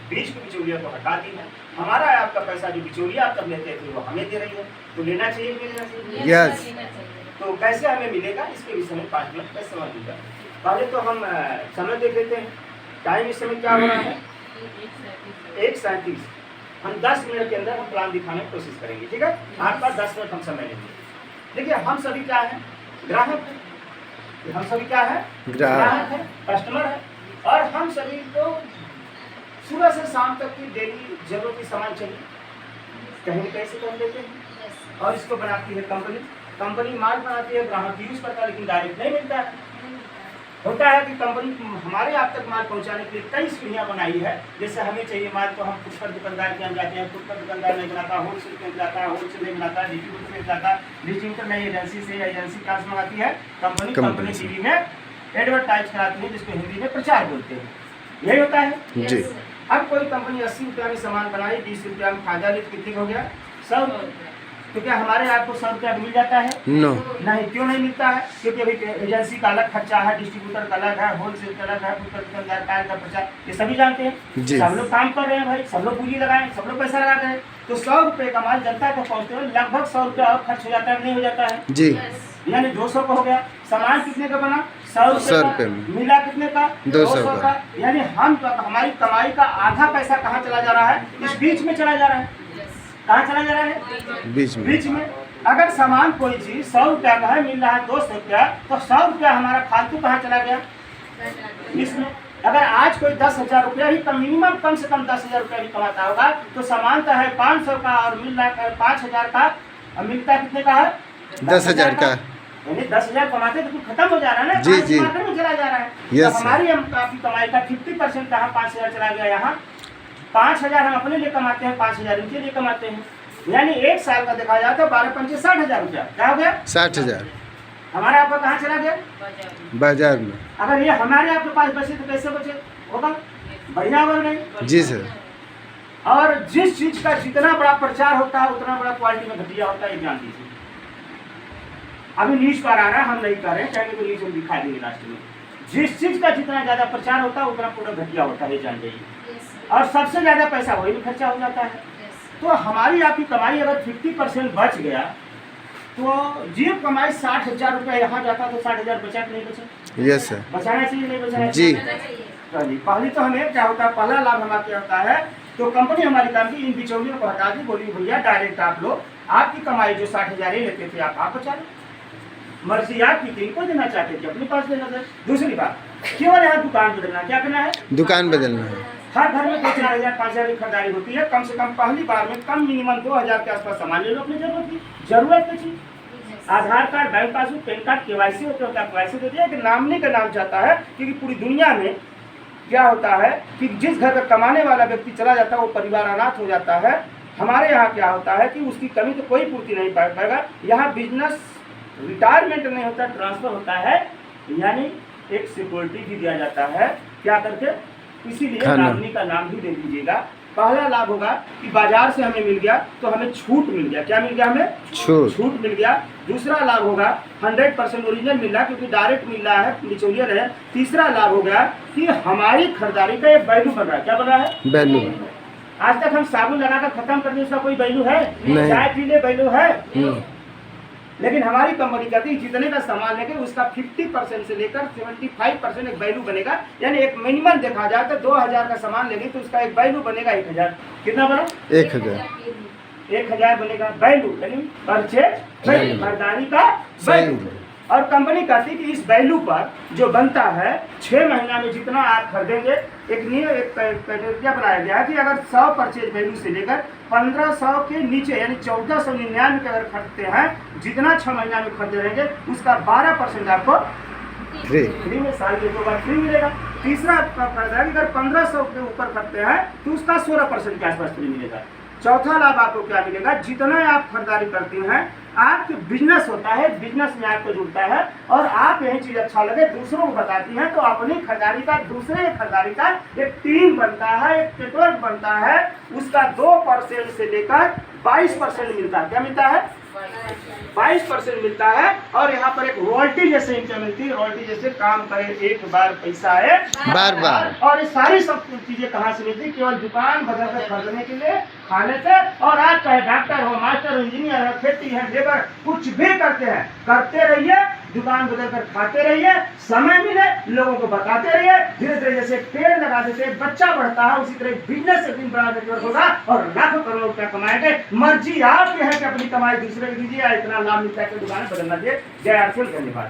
बीच की बिचौलिया को हटा दी है। हमारा आपका पैसा जो बिचौलिया आप तब लेते थे वो हमें दे रही है, तो लेना चाहिए कि नहीं लेना चाहिए? यस। तो कैसे हमें मिलेगा इसके विषय में 5 मिनट का समय दूंगा। पहले तो हम समय देख लेते हैं। टाइम इस समय क्या हो रहा है? 1:37। हम 10 मिनट के अंदर हम प्लान दिखाने की कोशिश करेंगे, ठीक है? आपका 10 मिनट हम समय लेंगे। देखिए हम सभी क्या है? ग्राहक है। हम सभी क्या है? ग्राहक है, कस्टमर है। और हम सभी को सुबह से शाम तक की डेली जरूरत की सामान चाहिए, कहीं न कहीं से कर लेते हैं। और इसको बनाती है कंपनी। कंपनी माल बनाती है, ग्राहक यूज करता है, लेकिन डायरेक्ट नहीं मिलता है। होता है कि कंपनी हमारे आप तक माल पहुंचाने के लिए कई सुविधाएं बनाई है। जैसे हमें चाहिए माल तो हम फुटकर दुकानदार के यहाँ जाते हैं, फुटकर दुकानदार नहीं बनाता, होलसेल पे जाता है, होलसेल नहीं बनाता, डिस्ट्रीब्यूटर पे जाता है, डिस्ट्रीब्यूटर नहीं एजेंसी से, एजेंसी कहाँ से मंगाती है? कंपनी टीवी में एडवर्टाइज कराती है, जिसको हिंदी में प्रचार बोलते हैं। यही होता है जी। अब कोई कंपनी 80 रुपया में सामान बनाई, 20 रुपया में फायदा ली, कितने हो गया? 100 रुपये। तो क्या हमारे आपको 100 रुपया मिल जाता है? नो। नहीं। क्यों नहीं मिलता है? क्योंकि अभी एजेंसी का अलग खर्चा है, डिस्ट्रीब्यूटर का अलग है, होलसेल का अलग है, दुकानदार का प्रचार, ये सभी जानते हैं। जी। सब लोग काम कर रहे हैं भाई, सब लोग पूंजी लगाए, सब लोग पैसा लगाते हैं। तो 100 रुपये का माल जनता को पहुँचते हुए लगभग 100 रुपया और खर्च हो जाता है, नहीं हो जाता है? जी। यानी 200 का हो गया। सामान कितने का बना? 100 रुपये का। मिला कितने का? 200 का। यानी हमारी कमाई का आधा पैसा कहाँ चला जा रहा है? इस बीच में चला जा रहा है। कहाँ चला जा रहा है? बीच में। अगर सामान कोई चीज 100 रुपया का है, मिल रहा है 200 रुपया, तो 100 रुपया हमारा फालतू कहाँ चला गया? इसमें। अगर आज कोई 10,000 रुपया ही मिनिमम कम से कम 10,000 रुपया भी कमाता होगा, तो सामान तो है 500 का और मिल रहा है 5,000 का, और मिलता कितने का है? 10,000 का। यानी 10,000 कमाते तो खत्म हो जा रहा है ना? जी जी। में चला जा रहा है। यस तो हमारी हम काफी कमाई का 50% कहाँ 5,000 चला गया। यहाँ 5,000 हम अपने लिए कमाते हैं, 5,000 इनके लिए कमाते हैं। यानी 1 साल का देखा जाए तो 12×5 = 60,000 रुपया। क्या हो गया? 60,000। हमारा आपका कहाँ चला गया? बाजार में। अगर ये हमारे आपके पास बचे तो कैसे बचे होगा? बढ़िया होगा नहीं? जी सर। और जिस चीज का जितना बड़ा प्रचार होता है उतना बड़ा क्वालिटी में घटिया होता है, ये जान लीजिए। अभी न्यूज पर आ रहा है, हम नहीं कर रहे हैं, चाहे तो न्यूज हम दिखा देंगे लास्ट में। जिस चीज का जितना ज्यादा प्रचार होता है उतना पूरा घटिया होता है, ये जान जाइए। और सबसे ज्यादा पैसा वही में खर्चा हो जाता है। तो हमारी आपकी कमाई अगर 50% बच गया, तो जो कमाई 60,000 रुपया यहाँ जाता तो 60,000 बचा कि नहीं बचा? Yes sir. बचाना चाहिए नहीं बचाना जी। चाहिए? पहली तो हमें क्या होता है, पहला लाभ हमारा क्या होता है, तो कंपनी हमारी काम की इन बिचौलियों को हटा दी, बोली भैया डायरेक्ट आप लोग आपकी कमाई जो 60,000 ही लेते थे आप बचा लो। मर्जी आपकी थी, इनको देना चाहते थे अपने पास लेना था। दूसरी बात, केवल यहाँ दुकान बदलना, क्या करना है? दुकान बदलना है। हर घर में 2-4,000 5,000 की खरीदारी होती है। कम से कम पहली बार में कम मिनिमम 2,000 के आसपास सामान ले लो अपनी जरूरत की चीज। Aadhaar card, bank passbook, PAN card, KYC होते होता है, केवाईसी देती है कि नामनी का नाम चाहता है। क्योंकि पूरी दुनिया में क्या होता है कि जिस घर में कमाने वाला व्यक्ति चला जाता है वो परिवार अनाथ हो जाता है। हमारे यहाँ क्या होता है कि उसकी कमी तो कोई पूर्ति नहीं पाएगा। यहाँ बिजनेस रिटायरमेंट नहीं होता, ट्रांसफर होता है, यानी एक सिक्योरिटी भी दिया जाता है। क्या करके? इसीलिए नामनी का नाम भी दे दीजिएगा। पहला लाभ होगा कि बाजार से हमें मिल गया तो हमें छूट मिल गया। क्या मिल गया? हमें छूट मिल गया। दूसरा लाभ होगा 100% ओरिजिनल मिल रहा, क्योंकि डायरेक्ट मिल रहा है, बिचौलिया है। तीसरा लाभ होगा कि हमारी खरीदारी का एक वैल्यू बन रहा है। क्या बन रहा है? वैल्यू। आज तक हम साबुन लगाकर खत्म कर दिए, उसका कोई वैल्यू है? चाय पी ले वैल्यू है? लेकिन हमारी कंपनी कहती है जितने का सामान लेंगे उसका 50% से लेकर 75% एक वैल्यू बनेगा। यानी एक मिनिमम देखा जाए तो 2,000 का सामान लेंगे तो उसका एक वैल्यू बनेगा 1,000। कितना बना? 1,000 बनेगा वैल्यू, यानी परचेज वैल्यू, खरीदारी का वैल्यू। और कंपनी कहती है कि इस वैल्यू पर जो बनता है 6 महीना में जितना आप खरीदेंगे, एक क्राइटेरिया बनाया गया है कि अगर 100 परचेज वैल्यू से लेकर 1,500 के नीचे यानी 1,499 के अगर खरीदते हैं, जितना 6 महीना में खरीदे रहेंगे उसका 12% आपको फ्री में साल के 2 बार फ्री मिलेगा। तीसरा अगर 1,500 के ऊपर खरीदते हैं तो उसका 16% के आसपास फ्री मिलेगा। चौथा लाभ आपको क्या मिलेगा? जितना आप खरीदारी करते हैं आपके बिजनेस होता है, बिजनेस में आपको जुड़ता है और आप यही चीज अच्छा लगे दूसरों को बताती हैं तो अपनी खरीदारी का दूसरे की खरीदारी का एक टीम बनता है, एक नेटवर्क बनता है, उसका 2% से लेकर 22% मिलता है। क्या मिलता है? 22% मिलता है। और यहाँ पर एक रॉयल्टी जैसे इनकम मिलती है, रॉयल्टी जैसे काम करे एक बार पैसा है बार बार। और ये सारी सब चीजें कहाँ से मिलती है? केवल दुकान बदल कर खरीदने के लिए, खाने से। और आज चाहे डॉक्टर हो, मास्टर हो, इंजीनियर है, खेती है, लेबर, कुछ भी करते हैं, करते रहिए, दुकान बदल कर खाते रहिए, समय मिले लोगों को बताते रहिए। धीरे धीरे जैसे पेड़ लगा देते बच्चा बढ़ता है, उसी तरह बिजनेस एक दिन बड़ा नेटवर्क होगा और लाखों करोड़ रुपया कमाएंगे। मर्जी आपकी है कि अपनी कमाई दूसरे को दीजिए या इतना लाभ मिलता है कि दुकान बदलना दिए। जय आरसीएल, धन्यवाद।